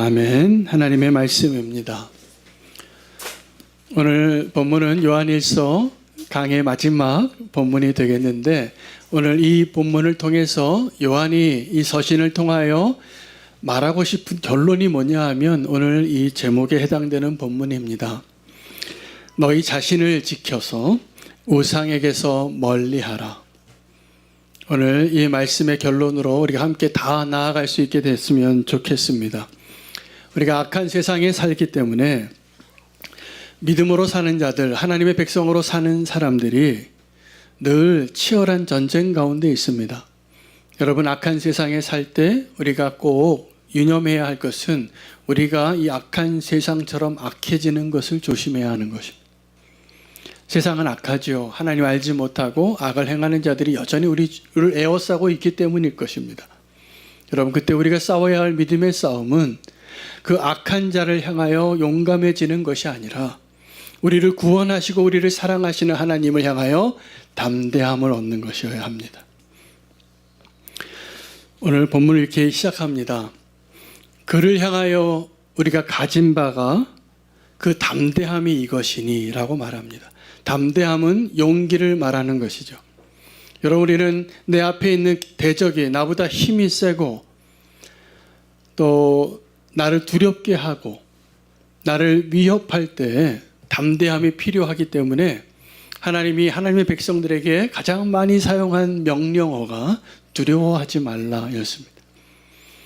아멘. 하나님의 말씀입니다. 오늘 본문은 요한일서 강의 마지막 본문이 되겠는데, 오늘 이 본문을 통해서 요한이 이 서신을 통하여 말하고 싶은 결론이 뭐냐 하면 오늘 이 제목에 해당되는 본문입니다. 너희 자신을 지켜서 우상에게서 멀리하라. 오늘 이 말씀의 결론으로 우리가 함께 다 나아갈 수 있게 됐으면 좋겠습니다. 우리가 악한 세상에 살기 때문에 믿음으로 사는 자들, 하나님의 백성으로 사는 사람들이 늘 치열한 전쟁 가운데 있습니다. 여러분, 악한 세상에 살 때 우리가 꼭 유념해야 할 것은 우리가 이 악한 세상처럼 악해지는 것을 조심해야 하는 것입니다. 세상은 악하죠. 하나님 알지 못하고 악을 행하는 자들이 여전히 우리를 에워싸고 있기 때문일 것입니다. 여러분, 그때 우리가 싸워야 할 믿음의 싸움은 그 악한 자를 향하여 용감해지는 것이 아니라 우리를 구원하시고 우리를 사랑하시는 하나님을 향하여 담대함을 얻는 것이어야 합니다. 오늘 본문을 이렇게 시작합니다. 그를 향하여 우리가 가진 바가 그 담대함이 이것이니 라고 말합니다. 담대함은 용기를 말하는 것이죠. 여러분, 우리는 내 앞에 있는 대적이 나보다 힘이 세고 또 나를 두렵게 하고 나를 위협할 때 담대함이 필요하기 때문에 하나님이 하나님의 백성들에게 가장 많이 사용한 명령어가 두려워하지 말라였습니다.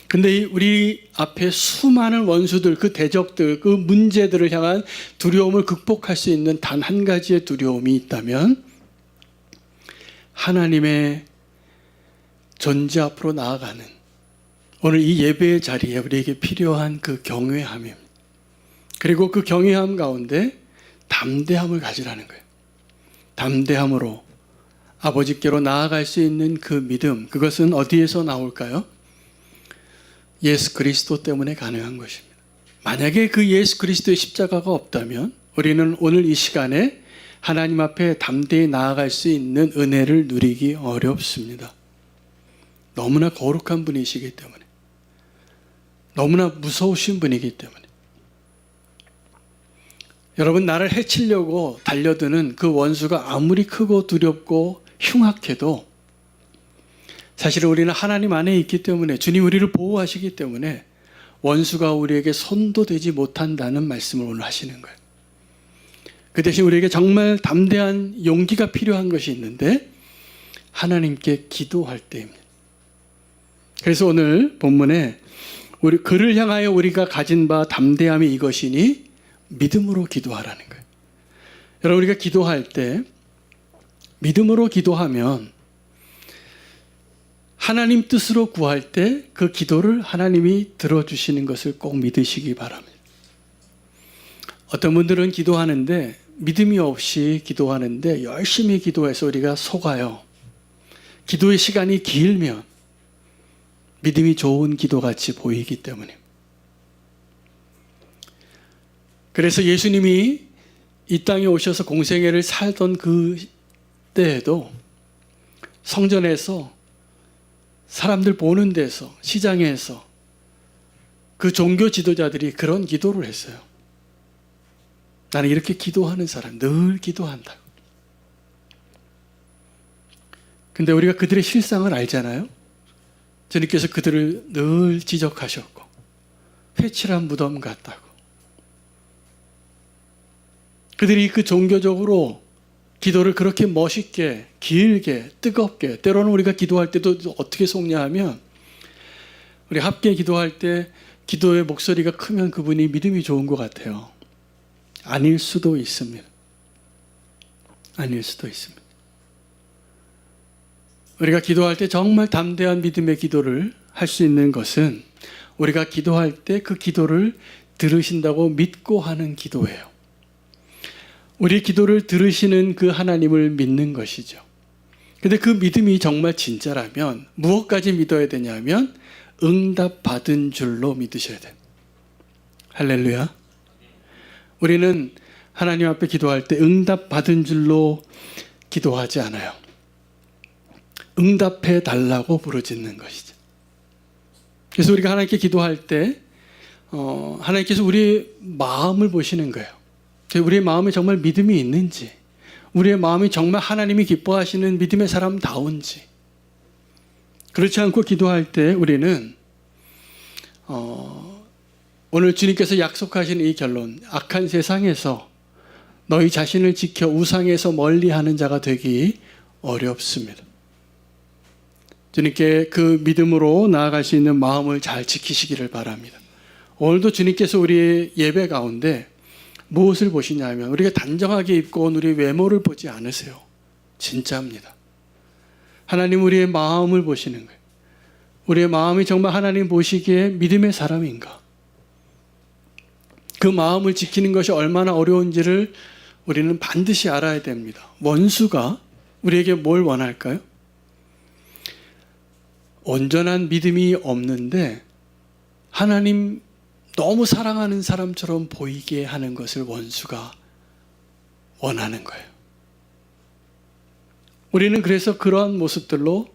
근데 우리 앞에 수많은 원수들, 그 대적들, 그 문제들을 향한 두려움을 극복할 수 있는 단 한 가지의 두려움이 있다면 하나님의 존재 앞으로 나아가는 오늘 이 예배의 자리에 우리에게 필요한 그 경외함입니다. 그리고 그 경외함 가운데 담대함을 가지라는 거예요. 담대함으로 아버지께로 나아갈 수 있는 그 믿음, 그것은 어디에서 나올까요? 예수 그리스도 때문에 가능한 것입니다. 만약에 그 예수 그리스도의 십자가가 없다면 우리는 오늘 이 시간에 하나님 앞에 담대히 나아갈 수 있는 은혜를 누리기 어렵습니다. 너무나 거룩한 분이시기 때문에, 너무나 무서우신 분이기 때문에. 여러분, 나를 해치려고 달려드는 그 원수가 아무리 크고 두렵고 흉악해도 사실 우리는 하나님 안에 있기 때문에, 주님 우리를 보호하시기 때문에 원수가 우리에게 손도 대지 못한다는 말씀을 오늘 하시는 거예요. 그 대신 우리에게 정말 담대한 용기가 필요한 것이 있는데 하나님께 기도할 때입니다. 그래서 오늘 본문에 그를 향하여 우리가 가진 바 담대함이 이것이니 믿음으로 기도하라는 거예요. 여러분, 우리가 기도할 때 믿음으로 기도하면 하나님 뜻으로 구할 때 그 기도를 하나님이 들어주시는 것을 꼭 믿으시기 바랍니다. 어떤 분들은 기도하는데 믿음이 없이 기도하는데 열심히 기도해서 우리가 속아요. 기도의 시간이 길면 믿음이 좋은 기도같이 보이기 때문에. 그래서 예수님이 이 땅에 오셔서 공생애를 살던 그 때에도 성전에서 사람들 보는 데서, 시장에서 그 종교 지도자들이 그런 기도를 했어요. 나는 이렇게 기도하는 사람, 늘 기도한다. 근데 우리가 그들의 실상을 알잖아요. 주님께서 그들을 늘 지적하셨고 회칠한 무덤 같다고. 그들이 그 종교적으로 기도를 그렇게 멋있게, 길게, 뜨겁게, 때로는 우리가 기도할 때도 어떻게 속냐 하면 우리 함께 기도할 때 기도의 목소리가 크면 그분이 믿음이 좋은 것 같아요. 아닐 수도 있습니다. 아닐 수도 있습니다. 우리가 기도할 때 정말 담대한 믿음의 기도를 할 수 있는 것은 우리가 기도할 때 그 기도를 들으신다고 믿고 하는 기도예요. 우리 기도를 들으시는 그 하나님을 믿는 것이죠. 근데 그 믿음이 정말 진짜라면 무엇까지 믿어야 되냐면 응답 받은 줄로 믿으셔야 돼요. 할렐루야. 우리는 하나님 앞에 기도할 때 응답 받은 줄로 기도하지 않아요. 응답해 달라고 부르짖는 것이죠. 그래서 우리가 하나님께 기도할 때 하나님께서 우리의 마음을 보시는 거예요. 우리의 마음에 정말 믿음이 있는지, 우리의 마음이 정말 하나님이 기뻐하시는 믿음의 사람다운지. 그렇지 않고 기도할 때 우리는 오늘 주님께서 약속하신 이 결론, 악한 세상에서 너희 자신을 지켜 우상에서 멀리하는 자가 되기 어렵습니다. 주님께 그 믿음으로 나아갈 수 있는 마음을 잘 지키시기를 바랍니다. 오늘도 주님께서 우리의 예배 가운데 무엇을 보시냐면 우리가 단정하게 입고 온 우리 외모를 보지 않으세요. 진짜입니다. 하나님 우리의 마음을 보시는 거예요. 우리의 마음이 정말 하나님 보시기에 믿음의 사람인가? 그 마음을 지키는 것이 얼마나 어려운지를 우리는 반드시 알아야 됩니다. 원수가 우리에게 뭘 원할까요? 온전한 믿음이 없는데 하나님 너무 사랑하는 사람처럼 보이게 하는 것을 원수가 원하는 거예요. 우리는 그래서 그러한 모습들로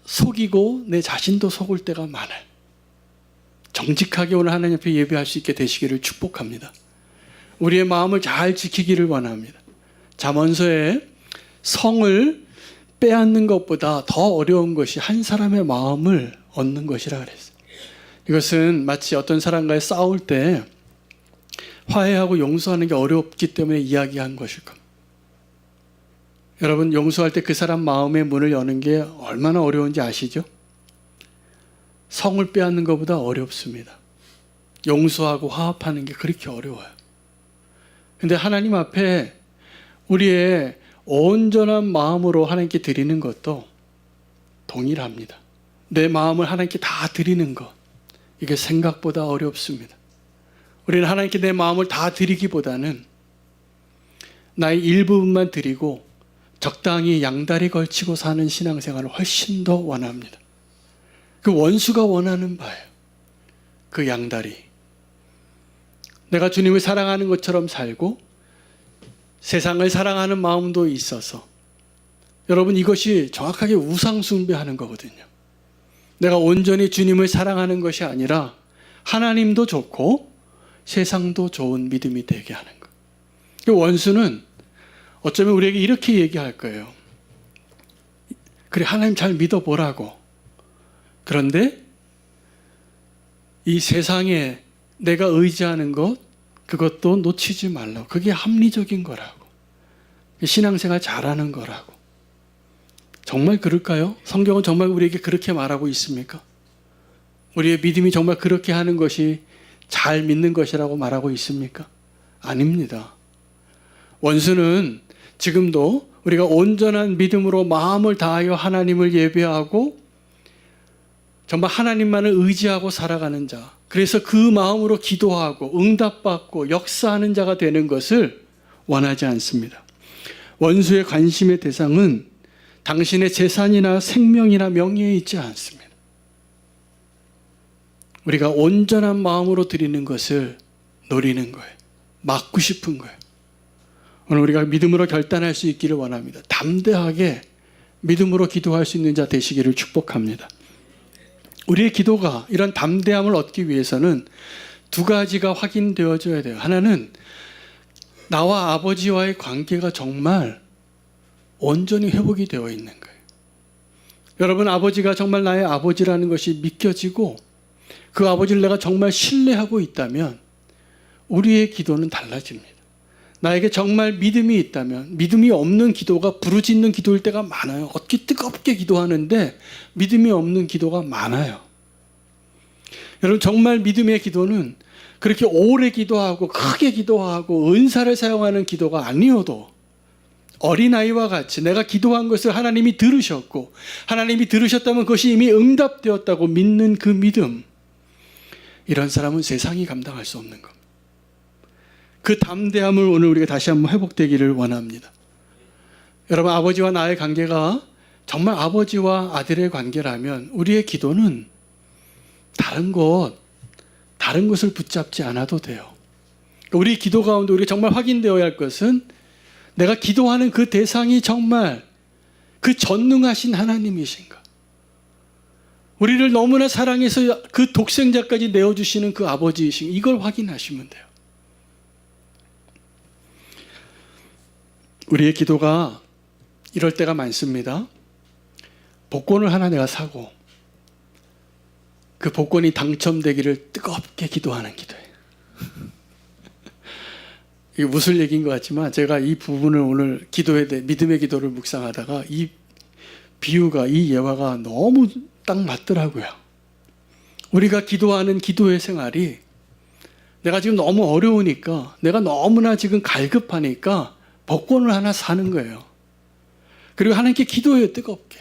속이고 내 자신도 속을 때가 많아요. 정직하게 오늘 하나님 앞에 예배할 수 있게 되시기를 축복합니다. 우리의 마음을 잘 지키기를 원합니다. 잠언서에 성을 빼앗는 것보다 더 어려운 것이 한 사람의 마음을 얻는 것이라 그랬어요. 이것은 마치 어떤 사람과의 싸울 때 화해하고 용서하는 게 어렵기 때문에 이야기한 것일 겁니다. 여러분, 용서할 때 그 사람 마음의 문을 여는 게 얼마나 어려운지 아시죠? 성을 빼앗는 것보다 어렵습니다. 용서하고 화합하는 게 그렇게 어려워요. 근데 하나님 앞에 우리의 온전한 마음으로 하나님께 드리는 것도 동일합니다. 내 마음을 하나님께 다 드리는 것, 이게 생각보다 어렵습니다. 우리는 하나님께 내 마음을 다 드리기보다는 나의 일부분만 드리고 적당히 양다리 걸치고 사는 신앙생활을 훨씬 더 원합니다. 그 원수가 원하는 바예요. 그 양다리. 내가 주님을 사랑하는 것처럼 살고 세상을 사랑하는 마음도 있어서, 여러분, 이것이 정확하게 우상 숭배하는 거거든요. 내가 온전히 주님을 사랑하는 것이 아니라 하나님도 좋고 세상도 좋은 믿음이 되게 하는 것. 그 원수는 어쩌면 우리에게 이렇게 얘기할 거예요. 그래, 하나님 잘 믿어보라고. 그런데 이 세상에 내가 의지하는 것, 그것도 놓치지 말라고. 그게 합리적인 거라고. 신앙생활 잘하는 거라고. 정말 그럴까요? 성경은 정말 우리에게 그렇게 말하고 있습니까? 우리의 믿음이 정말 그렇게 하는 것이 잘 믿는 것이라고 말하고 있습니까? 아닙니다. 원수는 지금도 우리가 온전한 믿음으로 마음을 다하여 하나님을 예배하고 정말 하나님만을 의지하고 살아가는 자, 그래서 그 마음으로 기도하고 응답받고 역사하는 자가 되는 것을 원하지 않습니다. 원수의 관심의 대상은 당신의 재산이나 생명이나 명예에 있지 않습니다. 우리가 온전한 마음으로 드리는 것을 노리는 거예요. 막고 싶은 거예요. 오늘 우리가 믿음으로 결단할 수 있기를 원합니다. 담대하게 믿음으로 기도할 수 있는 자 되시기를 축복합니다. 우리의 기도가 이런 담대함을 얻기 위해서는 두 가지가 확인되어져야 돼요. 하나는 나와 아버지와의 관계가 정말 온전히 회복이 되어 있는 거예요. 여러분, 아버지가 정말 나의 아버지라는 것이 믿겨지고 그 아버지를 내가 정말 신뢰하고 있다면 우리의 기도는 달라집니다. 나에게 정말 믿음이 있다면, 믿음이 없는 기도가 부르짖는 기도일 때가 많아요. 어떻게 뜨겁게 기도하는데 믿음이 없는 기도가 많아요. 여러분, 정말 믿음의 기도는 그렇게 오래 기도하고 크게 기도하고 은사를 사용하는 기도가 아니어도 어린아이와 같이 내가 기도한 것을 하나님이 들으셨고 하나님이 들으셨다면 그것이 이미 응답되었다고 믿는 그 믿음, 이런 사람은 세상이 감당할 수 없는 겁니다. 그 담대함을 오늘 우리가 다시 한번 회복되기를 원합니다. 여러분, 아버지와 나의 관계가 정말 아버지와 아들의 관계라면 우리의 기도는 다른 것을 붙잡지 않아도 돼요. 우리 기도 가운데 우리가 정말 확인되어야 할 것은 내가 기도하는 그 대상이 정말 그 전능하신 하나님이신가? 우리를 너무나 사랑해서 그 독생자까지 내어주시는 그 아버지이신 이걸 확인하시면 돼요. 우리의 기도가 이럴 때가 많습니다. 복권을 하나 내가 사고 그 복권이 당첨되기를 뜨겁게 기도하는 기도예요. 이게 무슨 얘기인 것 같지만 제가 이 부분을 오늘 기도에 대해 믿음의 기도를 묵상하다가 이 비유가 이 예화가 너무 딱 맞더라고요. 우리가 기도하는 기도의 생활이 내가 지금 너무 어려우니까 내가 너무나 지금 갈급하니까 복권을 하나 사는 거예요. 그리고 하나님께 기도해요. 뜨겁게.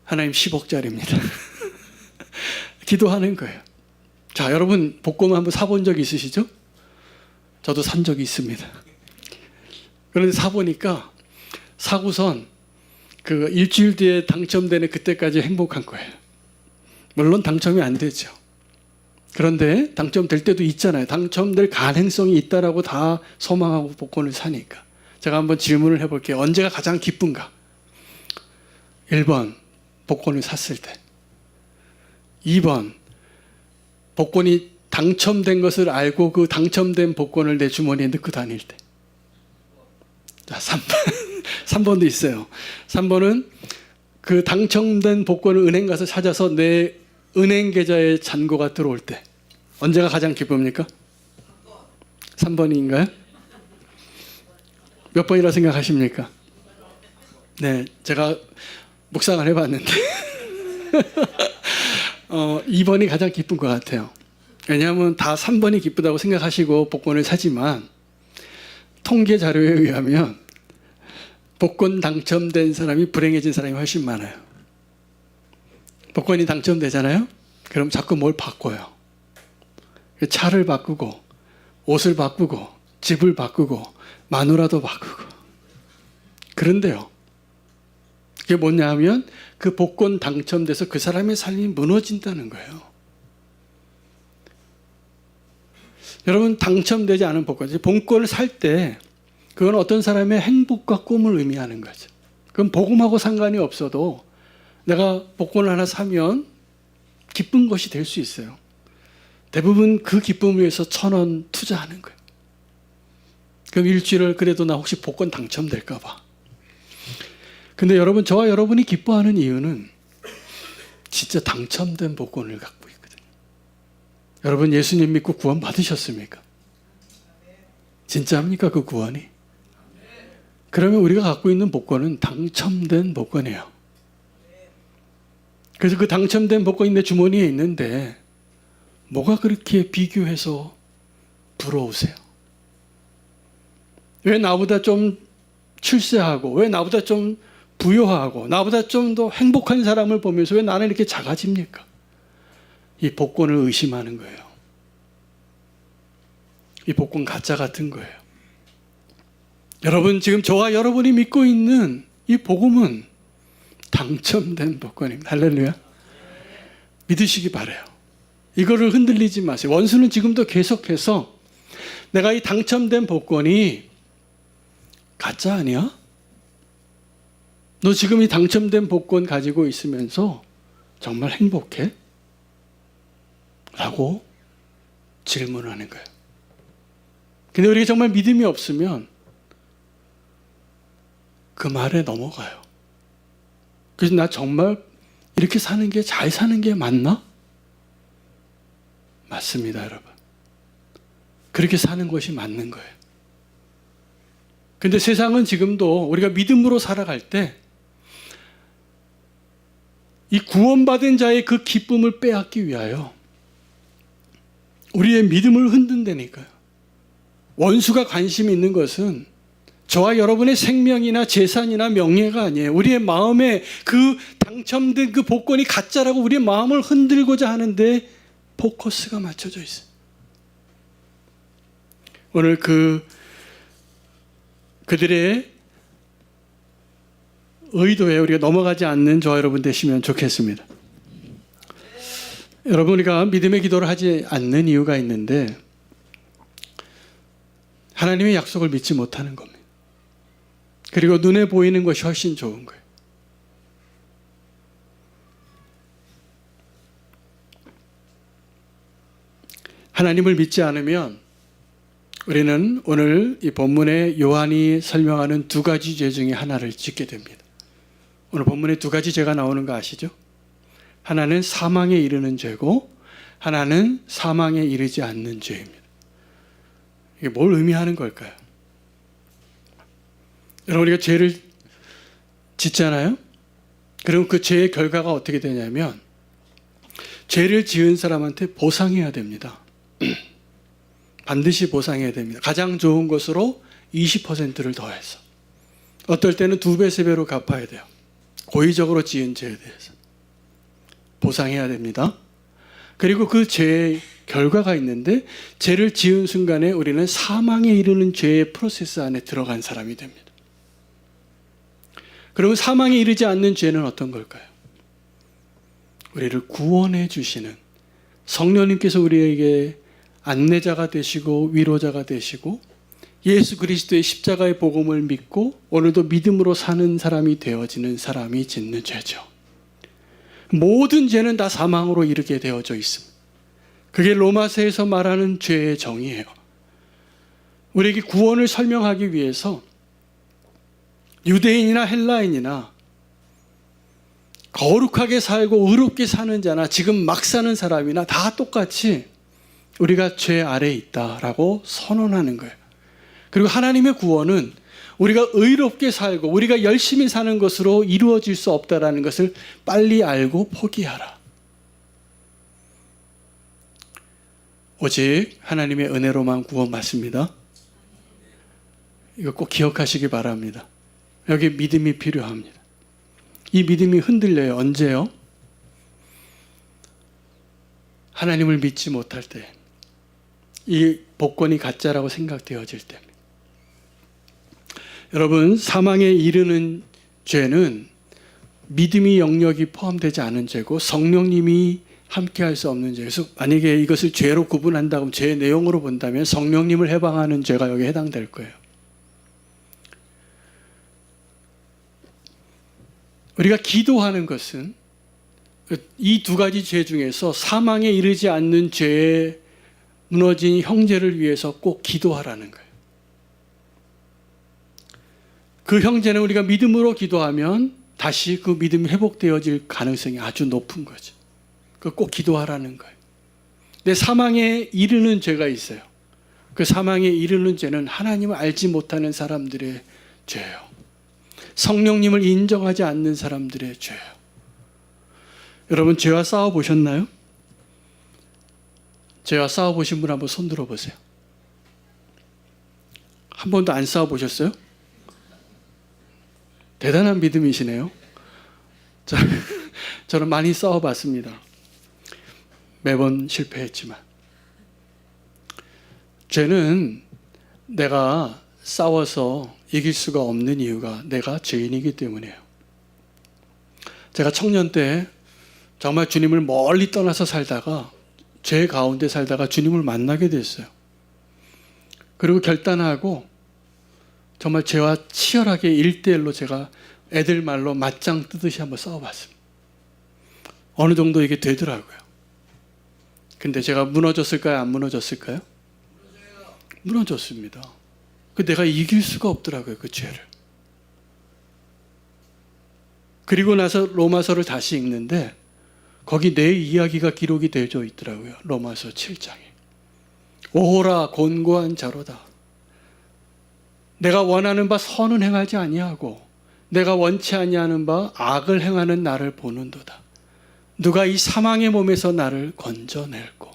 하나님 10억짜리입니다. 기도하는 거예요. 자, 여러분 복권 한번 사본 적 있으시죠? 저도 산 적이 있습니다. 그런데 사보니까 사고선 그 일주일 뒤에 당첨되는 그때까지 행복한 거예요. 물론 당첨이 안 되죠. 그런데 당첨될 때도 있잖아요. 당첨될 가능성이 있다라고 다 소망하고 복권을 사니까. 제가 한번 질문을 해볼게요. 언제가 가장 기쁜가? 1번 복권을 샀을 때, 2번 복권이 당첨된 것을 알고 그 당첨된 복권을 내 주머니에 넣고 다닐 때. 자, 3번도 있어요. 3번은 그 당첨된 복권을 은행 가서 찾아서 내 은행 계좌에 잔고가 들어올 때. 언제가 가장 기쁩니까? 3번인가요? 몇 번이라 생각하십니까? 네, 제가 묵상을 해봤는데 2번이 가장 기쁜 것 같아요. 왜냐하면 다 3번이 기쁘다고 생각하시고 복권을 사지만 통계 자료에 의하면 복권 당첨된 사람이 불행해진 사람이 훨씬 많아요. 복권이 당첨되잖아요? 그럼 자꾸 뭘 바꿔요. 차를 바꾸고 옷을 바꾸고 집을 바꾸고 마누라도 바꾸고. 그런데요, 그게 뭐냐 하면 그 복권 당첨돼서 그 사람의 삶이 무너진다는 거예요. 여러분, 당첨되지 않은 복권을 살 때 그건 어떤 사람의 행복과 꿈을 의미하는 거죠. 그럼 복음하고 상관이 없어도 내가 복권을 하나 사면 기쁜 것이 될 수 있어요. 대부분 그 기쁨을 위해서 1,000원 투자하는 거예요. 그럼 일주일을 그래도 나 혹시 복권 당첨될까 봐. 근데 여러분, 저와 여러분이 기뻐하는 이유는 진짜 당첨된 복권을 갖고 있거든요. 여러분, 예수님 믿고 구원 받으셨습니까? 진짜입니까, 그 구원이? 그러면 우리가 갖고 있는 복권은 당첨된 복권이에요. 그래서 그 당첨된 복권이 내 주머니에 있는데 뭐가 그렇게 비교해서 부러우세요? 왜 나보다 좀 출세하고, 왜 나보다 좀 부유하고, 나보다 좀 더 행복한 사람을 보면서 왜 나는 이렇게 작아집니까? 이 복권을 의심하는 거예요. 이 복권 가짜 같은 거예요. 여러분, 지금 저와 여러분이 믿고 있는 이 복음은 당첨된 복권입니다. 할렐루야. 믿으시기 바라요. 이거를 흔들리지 마세요. 원수는 지금도 계속해서 내가 이 당첨된 복권이 가짜 아니야? 너 지금 이 당첨된 복권 가지고 있으면서 정말 행복해? 라고 질문하는 거예요. 근데 우리가 정말 믿음이 없으면 그 말에 넘어가요. 그래서 나 정말 이렇게 사는 게, 잘 사는 게 맞나? 맞습니다, 여러분. 그렇게 사는 것이 맞는 거예요. 근데 세상은 지금도 우리가 믿음으로 살아갈 때 이 구원받은 자의 그 기쁨을 빼앗기 위하여 우리의 믿음을 흔든다니까요. 원수가 관심이 있는 것은 저와 여러분의 생명이나 재산이나 명예가 아니에요. 우리의 마음에 그 당첨된 그 복권이 가짜라고 우리의 마음을 흔들고자 하는데 포커스가 맞춰져 있어요. 오늘 그들의 의도에 우리가 넘어가지 않는 저와 여러분 되시면 좋겠습니다. 여러분, 우리가 믿음의 기도를 하지 않는 이유가 있는데 하나님의 약속을 믿지 못하는 겁니다. 그리고 눈에 보이는 것이 훨씬 좋은 거예요. 하나님을 믿지 않으면 우리는 오늘 이 본문에 요한이 설명하는 두 가지 죄 중에 하나를 짓게 됩니다. 오늘 본문에 두 가지 죄가 나오는 거 아시죠? 하나는 사망에 이르는 죄고 하나는 사망에 이르지 않는 죄입니다. 이게 뭘 의미하는 걸까요? 여러분, 우리가 죄를 짓잖아요? 그럼 그 죄의 결과가 어떻게 되냐면 죄를 지은 사람한테 보상해야 됩니다. 반드시 보상해야 됩니다. 가장 좋은 것으로 20%를 더해서. 어떨 때는 2배, 3배로 갚아야 돼요. 고의적으로 지은 죄에 대해서. 보상해야 됩니다. 그리고 그 죄의 결과가 있는데 죄를 지은 순간에 우리는 사망에 이르는 죄의 프로세스 안에 들어간 사람이 됩니다. 그러면 사망에 이르지 않는 죄는 어떤 걸까요? 우리를 구원해 주시는 성령님께서 우리에게 안내자가 되시고 위로자가 되시고 예수 그리스도의 십자가의 복음을 믿고 오늘도 믿음으로 사는 사람이 되어지는 사람이 짓는 죄죠. 모든 죄는 다 사망으로 이르게 되어져 있습니다. 그게 로마서에서 말하는 죄의 정의예요. 우리에게 구원을 설명하기 위해서 유대인이나 헬라인이나 거룩하게 살고 의롭게 사는 자나 지금 막 사는 사람이나 다 똑같이 우리가 죄 아래에 있다라고 선언하는 거예요. 그리고 하나님의 구원은 우리가 의롭게 살고 우리가 열심히 사는 것으로 이루어질 수 없다라는 것을 빨리 알고 포기하라. 오직 하나님의 은혜로만 구원받습니다. 이거 꼭 기억하시기 바랍니다. 여기 믿음이 필요합니다. 이 믿음이 흔들려요. 언제요? 하나님을 믿지 못할 때. 이 복권이 가짜라고 생각되어질 때입니다. 여러분, 사망에 이르는 죄는 믿음이 영역이 포함되지 않은 죄고 성령님이 함께할 수 없는 죄. 그래서 만약에 이것을 죄로 구분한다면 죄의 내용으로 본다면 성령님을 해방하는 죄가 여기에 해당될 거예요. 우리가 기도하는 것은 이 두 가지 죄 중에서 사망에 이르지 않는 죄에 무너진 형제를 위해서 꼭 기도하라는 거예요. 그 형제는 우리가 믿음으로 기도하면 다시 그 믿음이 회복되어질 가능성이 아주 높은 거죠. 그 꼭 기도하라는 거예요. 근데 사망에 이르는 죄가 있어요. 그 사망에 이르는 죄는 하나님을 알지 못하는 사람들의 죄예요. 성령님을 인정하지 않는 사람들의 죄예요. 여러분, 죄와 싸워보셨나요? 죄와 싸워보신 분 한번 손 들어보세요. 한 번도 안 싸워보셨어요? 대단한 믿음이시네요. 저는 많이 싸워봤습니다. 매번 실패했지만. 죄는 내가 싸워서 이길 수가 없는 이유가 내가 죄인이기 때문이에요. 제가 청년 때 정말 주님을 멀리 떠나서 살다가 죄 가운데 살다가 주님을 만나게 됐어요. 그리고 결단하고 정말 죄와 치열하게 1대1로 제가 애들 말로 맞짱 뜨듯이 한번 싸워봤습니다. 어느 정도 이게 되더라고요. 근데 제가 무너졌을까요? 안 무너졌을까요? 무너졌습니다. 내가 이길 수가 없더라고요, 그 죄를. 그리고 나서 로마서를 다시 읽는데 거기 내 이야기가 기록이 되어 있더라고요. 로마서 7장에. 오호라 곤고한 자로다. 내가 원하는 바 선은 행하지 아니하고 내가 원치 아니하는 바 악을 행하는 나를 보는도다. 누가 이 사망의 몸에서 나를 건져낼고.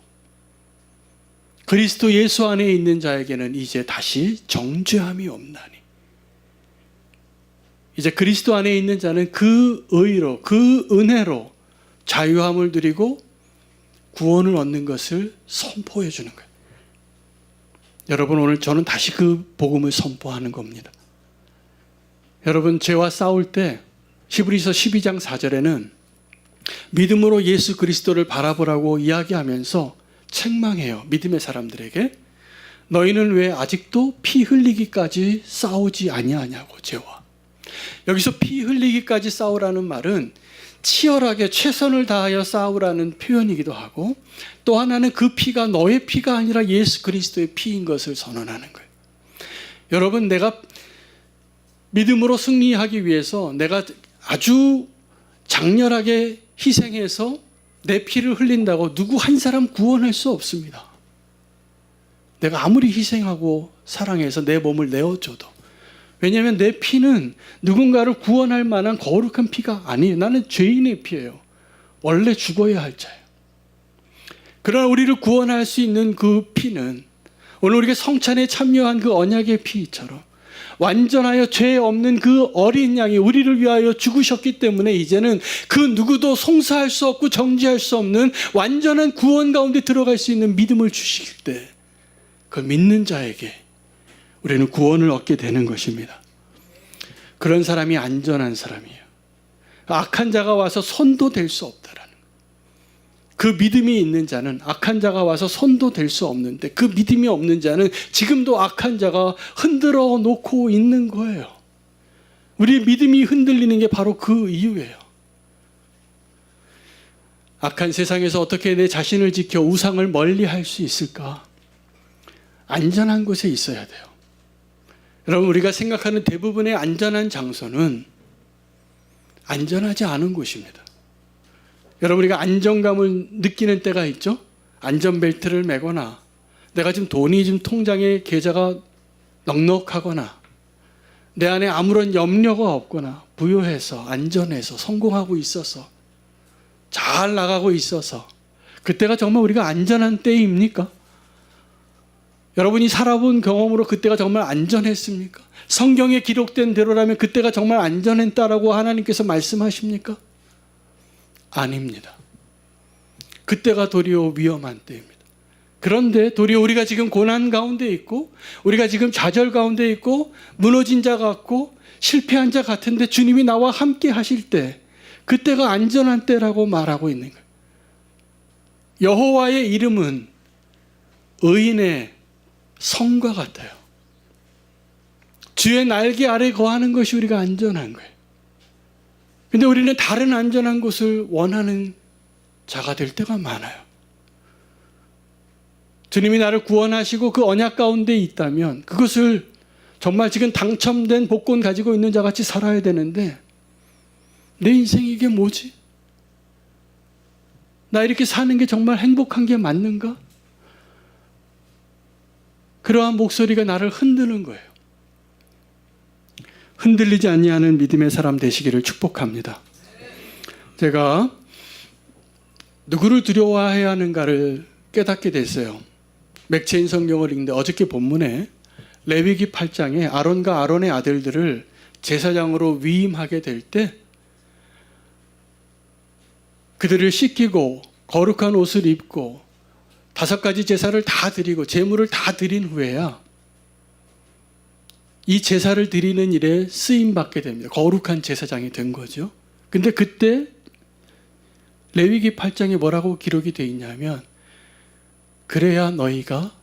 그리스도 예수 안에 있는 자에게는 이제 다시 정죄함이 없나니. 이제 그리스도 안에 있는 자는 그 의로, 그 은혜로 자유함을 누리고 구원을 얻는 것을 선포해 주는 거예요. 여러분, 오늘 저는 다시 그 복음을 선포하는 겁니다. 여러분, 죄와 싸울 때 히브리서 12장 4절에는 믿음으로 예수 그리스도를 바라보라고 이야기하면서 책망해요. 믿음의 사람들에게. 너희는 왜 아직도 피 흘리기까지 싸우지 아니하냐고. 죄와. 여기서 피 흘리기까지 싸우라는 말은 치열하게 최선을 다하여 싸우라는 표현이기도 하고, 또 하나는 그 피가 너의 피가 아니라 예수 그리스도의 피인 것을 선언하는 거예요. 여러분, 내가 믿음으로 승리하기 위해서 내가 아주 장렬하게 희생해서 내 피를 흘린다고 누구 한 사람 구원할 수 없습니다. 내가 아무리 희생하고 사랑해서 내 몸을 내어줘도. 왜냐하면 내 피는 누군가를 구원할 만한 거룩한 피가 아니에요. 나는 죄인의 피예요. 원래 죽어야 할 자예요. 그러나 우리를 구원할 수 있는 그 피는 오늘 우리가 성찬에 참여한 그 언약의 피처럼 완전하여 죄 없는 그 어린 양이 우리를 위하여 죽으셨기 때문에 이제는 그 누구도 송사할 수 없고 정죄할 수 없는 완전한 구원 가운데 들어갈 수 있는 믿음을 주실 때 그 믿는 자에게 우리는 구원을 얻게 되는 것입니다. 그런 사람이 안전한 사람이에요. 악한 자가 와서 손도 댈 수 없다라는 거예요. 그 믿음이 있는 자는 악한 자가 와서 손도 댈 수 없는데, 그 믿음이 없는 자는 지금도 악한 자가 흔들어 놓고 있는 거예요. 우리의 믿음이 흔들리는 게 바로 그 이유예요. 악한 세상에서 어떻게 내 자신을 지켜 우상을 멀리할 수 있을까? 안전한 곳에 있어야 돼요. 여러분, 우리가 생각하는 대부분의 안전한 장소는 안전하지 않은 곳입니다. 여러분, 우리가 안정감을 느끼는 때가 있죠? 안전벨트를 매거나, 내가 지금 돈이 좀 통장에 계좌가 넉넉하거나, 내 안에 아무런 염려가 없거나, 부유해서, 안전해서, 성공하고 있어서, 잘 나가고 있어서, 그때가 정말 우리가 안전한 때입니까? 여러분이 살아본 경험으로 그때가 정말 안전했습니까? 성경에 기록된 대로라면 그때가 정말 안전했다라고 하나님께서 말씀하십니까? 아닙니다. 그때가 도리어 위험한 때입니다. 그런데 도리어 우리가 지금 고난 가운데 있고, 우리가 지금 좌절 가운데 있고, 무너진 자 같고 실패한 자 같은데 주님이 나와 함께 하실 때, 그때가 안전한 때라고 말하고 있는 거예요. 여호와의 이름은 의인의 성과 같아요. 주의 날개 아래 거하는 것이 우리가 안전한 거예요. 근데 우리는 다른 안전한 곳을 원하는 자가 될 때가 많아요. 주님이 나를 구원하시고 그 언약 가운데 있다면 그것을 정말 지금 당첨된 복권 가지고 있는 자같이 살아야 되는데, 내 인생이 이게 뭐지? 나 이렇게 사는 게 정말 행복한 게 맞는가? 그러한 목소리가 나를 흔드는 거예요. 흔들리지 아니하는 믿음의 사람 되시기를 축복합니다. 제가 누구를 두려워해야 하는가를 깨닫게 됐어요. 맥체인 성경을 읽는데 어저께 본문에 레위기 8장에 아론과 아론의 아들들을 제사장으로 위임하게 될 때 그들을 씻기고 거룩한 옷을 입고 5가지 제사를 다 드리고 제물을 다 드린 후에야 이 제사를 드리는 일에 쓰임받게 됩니다. 거룩한 제사장이 된 거죠. 근데 그때 레위기 8장에 뭐라고 기록이 되어 있냐면, 그래야 너희가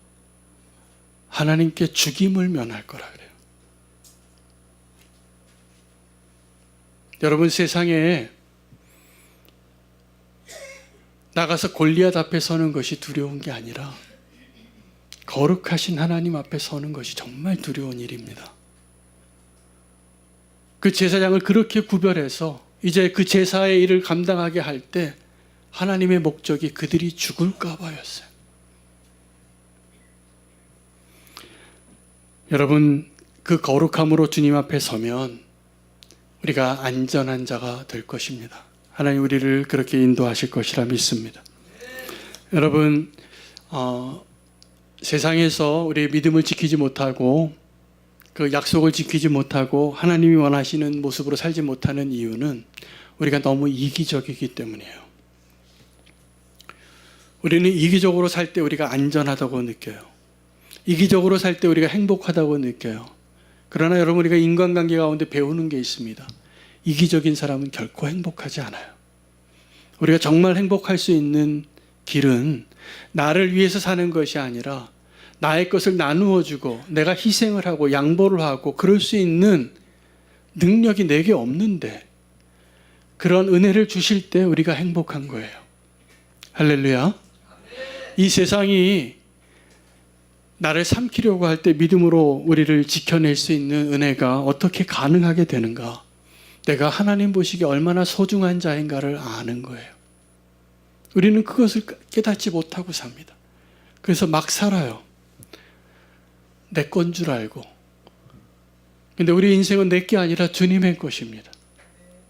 하나님께 죽임을 면할 거라 그래요. 여러분, 세상에 나가서 골리앗 앞에 서는 것이 두려운 게 아니라 거룩하신 하나님 앞에 서는 것이 정말 두려운 일입니다. 그 제사장을 그렇게 구별해서 이제 그 제사의 일을 감당하게 할 때 하나님의 목적이 그들이 죽을까 봐였어요. 여러분, 그 거룩함으로 주님 앞에 서면 우리가 안전한 자가 될 것입니다. 하나님 우리를 그렇게 인도하실 것이라 믿습니다. 여러분, 세상에서 우리의 믿음을 지키지 못하고 그 약속을 지키지 못하고 하나님이 원하시는 모습으로 살지 못하는 이유는 우리가 너무 이기적이기 때문이에요. 우리는 이기적으로 살 때 우리가 안전하다고 느껴요. 이기적으로 살 때 우리가 행복하다고 느껴요. 그러나 여러분, 우리가 인간관계 가운데 배우는 게 있습니다. 이기적인 사람은 결코 행복하지 않아요. 우리가 정말 행복할 수 있는 길은 나를 위해서 사는 것이 아니라 나의 것을 나누어 주고 내가 희생을 하고 양보를 하고 그럴 수 있는 능력이 내게 없는데, 그런 은혜를 주실 때 우리가 행복한 거예요. 할렐루야. 이 세상이 나를 삼키려고 할 때 믿음으로 우리를 지켜낼 수 있는 은혜가 어떻게 가능하게 되는가? 내가 하나님 보시기에 얼마나 소중한 자인가를 아는 거예요. 우리는 그것을 깨닫지 못하고 삽니다. 그래서 막 살아요. 내 건 줄 알고. 근데 우리 인생은 내 게 아니라 주님의 것입니다.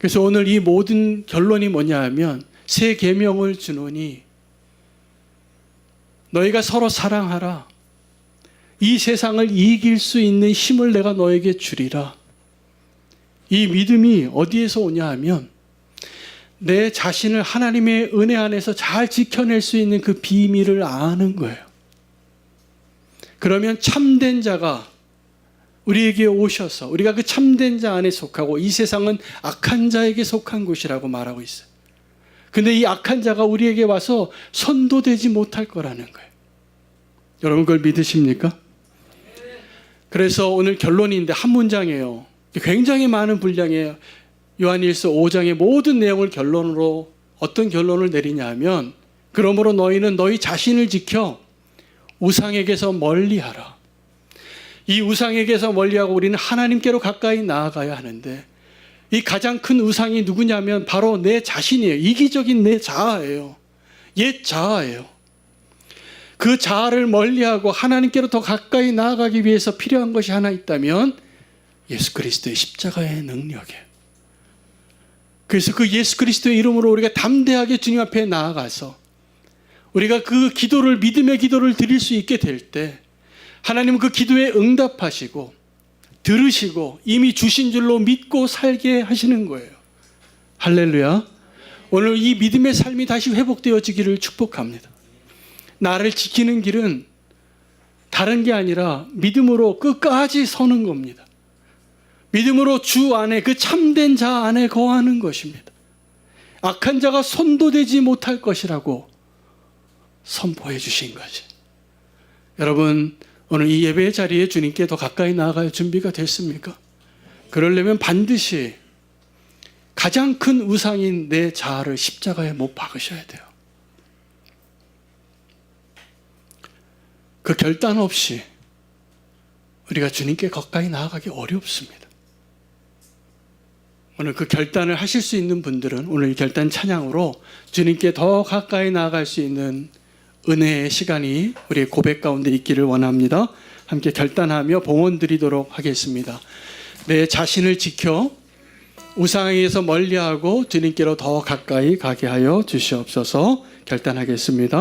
그래서 오늘 이 모든 결론이 뭐냐 하면 새 계명을 주노니 너희가 서로 사랑하라. 이 세상을 이길 수 있는 힘을 내가 너에게 주리라. 이 믿음이 어디에서 오냐 하면 내 자신을 하나님의 은혜 안에서 잘 지켜낼 수 있는 그 비밀을 아는 거예요. 그러면 참된 자가 우리에게 오셔서 우리가 그 참된 자 안에 속하고 이 세상은 악한 자에게 속한 곳이라고 말하고 있어요. 근데 이 악한 자가 우리에게 와서 선도되지 못할 거라는 거예요. 여러분 그걸 믿으십니까? 그래서 오늘 결론인데 한 문장이에요. 굉장히 많은 분량이에요. 요한일서 5장의 모든 내용을 결론으로 어떤 결론을 내리냐 하면 그러므로 너희는 너희 자신을 지켜 우상에게서 멀리하라. 이 우상에게서 멀리하고 우리는 하나님께로 가까이 나아가야 하는데 이 가장 큰 우상이 누구냐면 바로 내 자신이에요. 이기적인 내 자아예요. 옛 자아예요. 그 자아를 멀리하고 하나님께로 더 가까이 나아가기 위해서 필요한 것이 하나 있다면 예수 그리스도의 십자가의 능력이에요. 그래서 그 예수 그리스도의 이름으로 우리가 담대하게 주님 앞에 나아가서 우리가 그 기도를 믿음의 기도를 드릴 수 있게 될 때 하나님은 그 기도에 응답하시고 들으시고 이미 주신 줄로 믿고 살게 하시는 거예요. 할렐루야. 오늘 이 믿음의 삶이 다시 회복되어지기를 축복합니다. 나를 지키는 길은 다른 게 아니라 믿음으로 끝까지 서는 겁니다. 믿음으로 주 안에 그 참된 자 안에 거하는 것입니다. 악한 자가 선도되지 못할 것이라고 선포해 주신 거지. 여러분 오늘 이 예배의 자리에 주님께 더 가까이 나아갈 준비가 됐습니까? 그러려면 반드시 가장 큰 우상인 내 자아를 십자가에 못 박으셔야 돼요. 그 결단 없이 우리가 주님께 가까이 나아가기 어렵습니다. 오늘 그 결단을 하실 수 있는 분들은 오늘 이 결단 찬양으로 주님께 더 가까이 나아갈 수 있는 은혜의 시간이 우리의 고백 가운데 있기를 원합니다. 함께 결단하며 봉헌 드리도록 하겠습니다. 내 자신을 지켜 우상에게서 멀리하고 주님께로 더 가까이 가게 하여 주시옵소서. 결단하겠습니다.